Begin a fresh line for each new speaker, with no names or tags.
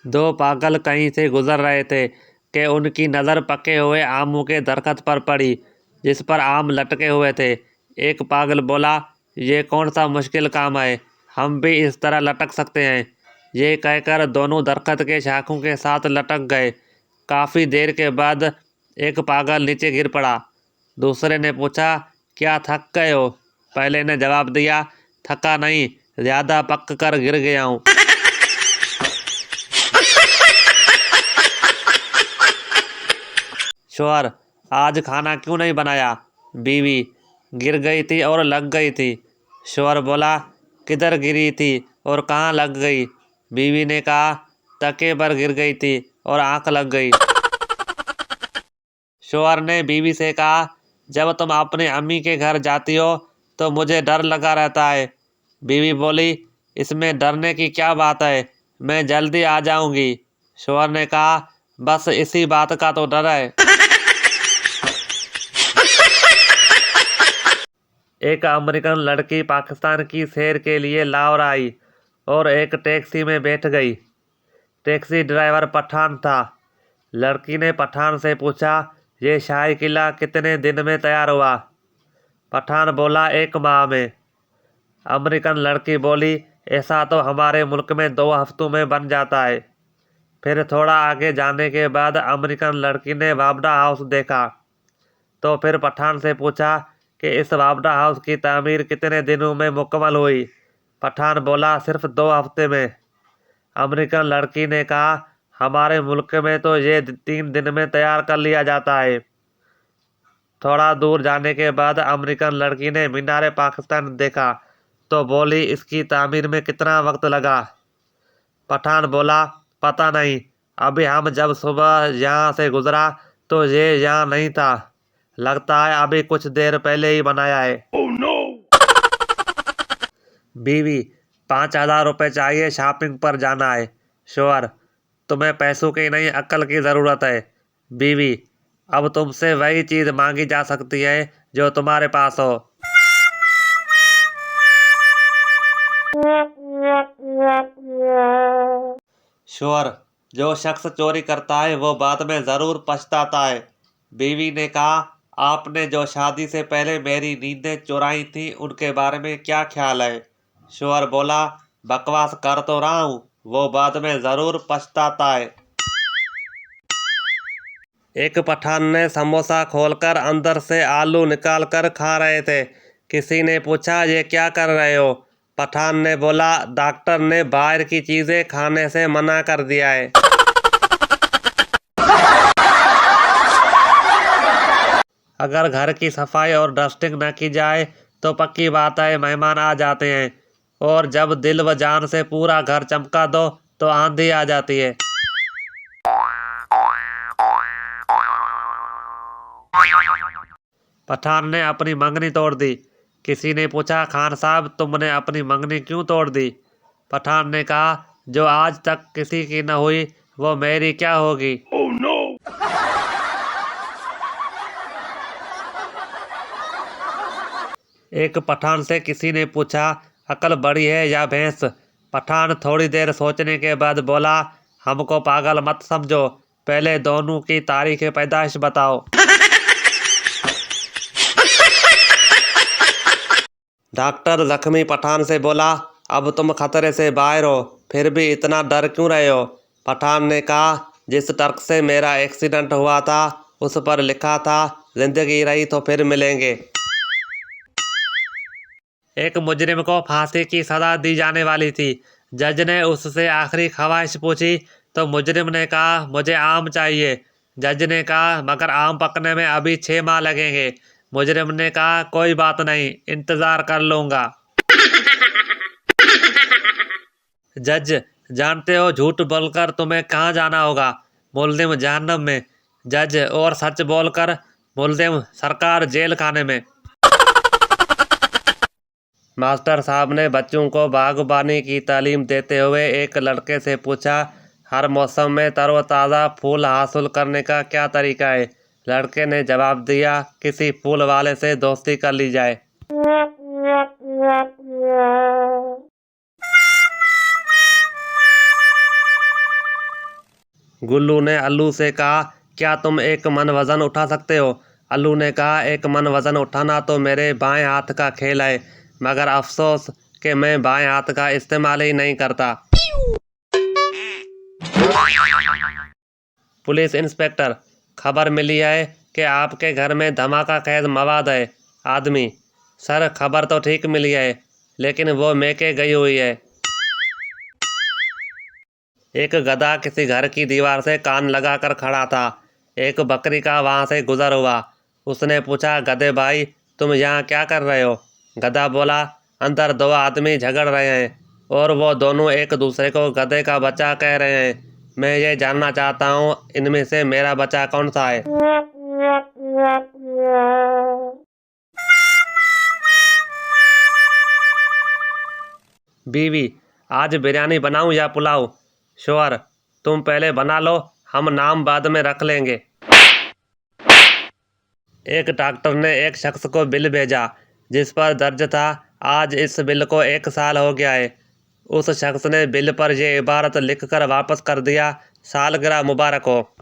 दो पागल कहीं से गुजर रहे थे कि उनकी नज़र पके हुए आमों के दरख्त पर पड़ी, जिस पर आम लटके हुए थे। एक पागल बोला, ये कौन सा मुश्किल काम है, हम भी इस तरह लटक सकते हैं। ये कहकर दोनों दरख्त के शाखों के साथ लटक गए। काफ़ी देर के बाद एक पागल नीचे गिर पड़ा। दूसरे ने पूछा, क्या थक गए हो? पहले ने जवाब दिया, थका नहीं, ज़्यादा पक कर गिर गया हूँ। शोहर, आज खाना क्यों नहीं बनाया? बीवी, गिर गई थी और लग गई थी। शोहर बोला, किधर गिरी थी और कहाँ लग गई? बीवी ने कहा, तके पर गिर गई थी और आंख लग गई। शोहर ने बीवी से कहा, जब तुम अपनी अम्मी के घर जाती हो तो मुझे डर लगा रहता है। बीवी बोली, इसमें डरने की क्या बात है, मैं जल्दी आ जाऊंगी। शोहर ने कहा, बस इसी बात का तो डर है। एक अमेरिकन लड़की पाकिस्तान की सैर के लिए लाहौर आई और एक टैक्सी में बैठ गई। टैक्सी ड्राइवर पठान था। लड़की ने पठान से पूछा, ये शाही किला कितने दिन में तैयार हुआ? पठान बोला, 1 माह में। अमेरिकन लड़की बोली, ऐसा तो हमारे मुल्क में 2 हफ्तों में बन जाता है। फिर थोड़ा आगे जाने के बाद अमेरिकन लड़की ने वापडा हाउस देखा। तो फिर पठान से पूछा कि इस वापडा हाउस की तामीर कितने दिनों में मुकम्मल हुई? पठान बोला, सिर्फ 2 हफ्ते में। अमेरिकन लड़की ने कहा, हमारे मुल्क में तो ये 3 दिन में तैयार कर लिया जाता है। थोड़ा दूर जाने के बाद अमेरिकन लड़की ने मीनार पाकिस्तान देखा तो बोली, इसकी तामीर में कितना वक्त लगा? पठान बोला, पता नहीं, अभी हम जब सुबह यहाँ से गुजरा तो ये यहाँ नहीं था, लगता है अभी कुछ देर पहले ही बनाया है। Oh, no! बीवी, 5,000 रुपये चाहिए, शॉपिंग पर जाना है। शोहर, तुम्हें पैसों की नहीं अक्ल की ज़रूरत है। बीवी, अब तुमसे वही चीज़ मांगी जा सकती है जो तुम्हारे पास हो। शोहर, जो शख्स चोरी करता है वो बाद में ज़रूर पछताता है। बीवी ने कहा, आपने जो शादी से पहले मेरी नींदें चुराई थी उनके बारे में क्या ख्याल है? शोहर बोला, बकवास कर तो रहा हूँ, वो बाद में ज़रूर पछताता है। एक पठान ने समोसा खोलकर अंदर से आलू निकाल कर खा रहे थे। किसी ने पूछा, ये क्या कर रहे हो? पठान ने बोला, डॉक्टर ने बाहर की चीज़ें खाने से मना कर दिया है। अगर घर की सफाई और डस्टिंग न की जाए तो पक्की बात है मेहमान आ जाते हैं, और जब दिल व जान से पूरा घर चमका दो तो आंधी आ जाती है। पठान ने अपनी मंगनी तोड़ दी। किसी ने पूछा, खान साहब तुमने अपनी मंगनी क्यों तोड़ दी? पठान ने कहा, जो आज तक किसी की न हुई वो मेरी क्या होगी? Oh, no! एक पठान से किसी ने पूछा, अकल बड़ी है या भैंस? पठान थोड़ी देर सोचने के बाद बोला, हमको पागल मत समझो, पहले दोनों की तारीख पैदाइश बताओ। डॉक्टर जख्मी पठान से बोला, अब तुम खतरे से बाहर हो, फिर भी इतना डर क्यों रहे हो? पठान ने कहा, जिस ट्रक से मेरा एक्सीडेंट हुआ था उस पर लिखा था, जिंदगी रही तो फिर मिलेंगे। एक मुजरिम को फांसी की सजा दी जाने वाली थी। जज ने उससे आखिरी ख्वाहिश पूछी तो मुजरिम ने कहा, मुझे आम चाहिए। जज ने कहा, मगर आम पकने में अभी 6 माह लगेंगे। मुजरिम ने कहा, कोई बात नहीं, इंतजार कर लूंगा। जज, जानते हो झूठ बोलकर तुम्हें कहाँ जाना होगा? मुल्जिम, जहन्नम में। जज, और सच बोलकर? मुल्जिम, सरकार, जेल खाने में। मास्टर साहब ने बच्चों को बागबानी की तालीम देते हुए एक लड़के से पूछा, हर मौसम में तरोताज़ा फूल हासिल करने का क्या तरीका है? लड़के ने जवाब दिया, किसी फूल वाले से दोस्ती कर ली जाए। गुल्लू ने अल्लू से कहा, क्या तुम एक मन वजन उठा सकते हो? अल्लू ने कहा, एक मन वजन उठाना तो मेरे बाएं हाथ का खेल है, मगर अफसोस कि मैं बाएं हाथ का इस्तेमाल ही नहीं करता। पुलिस इंस्पेक्टर, खबर मिली है कि आपके घर में धमाका खेज मवाद है। आदमी, सर खबर तो ठीक मिली है, लेकिन वो मैके गई हुई है। एक गधा किसी घर की दीवार से कान लगाकर खड़ा था। एक बकरी का वहां से गुजर हुआ। उसने पूछा, गधे भाई तुम यहाँ क्या कर रहे हो? गधा बोला, अंदर दो आदमी झगड़ रहे हैं और वो दोनों एक दूसरे को गधे का बच्चा कह रहे हैं। मैं ये जानना चाहता हूँ इनमें से मेरा बच्चा कौन सा है? बीवी, आज बिरयानी बनाऊं या पुलाव? शोहर, तुम पहले बना लो, हम नाम बाद में रख लेंगे। एक डॉक्टर ने एक शख्स को बिल भेजा जिस पर दर्ज था, आज इस बिल को 1 साल हो गया है। उस शख्स ने बिल पर यह इबारत लिखकर वापस कर दिया, सालगिरह मुबारक हो।